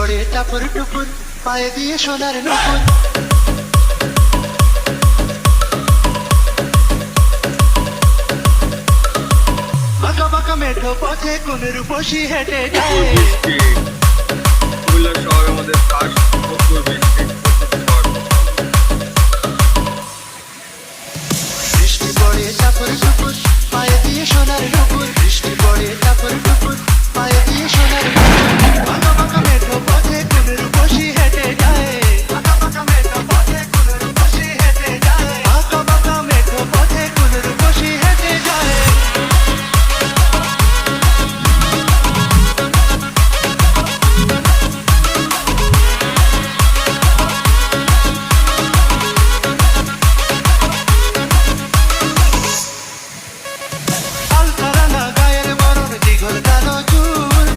পড়ে টাপুর টুপুর পায়ে দিয়ে সোনার নুপুর বাঁকা বাঁকা মেঠো পথে কোন রূপসী হেঁটে যায় কুমিল্লা শহর আমাদের কাশ প্রচুর বৃষ্টি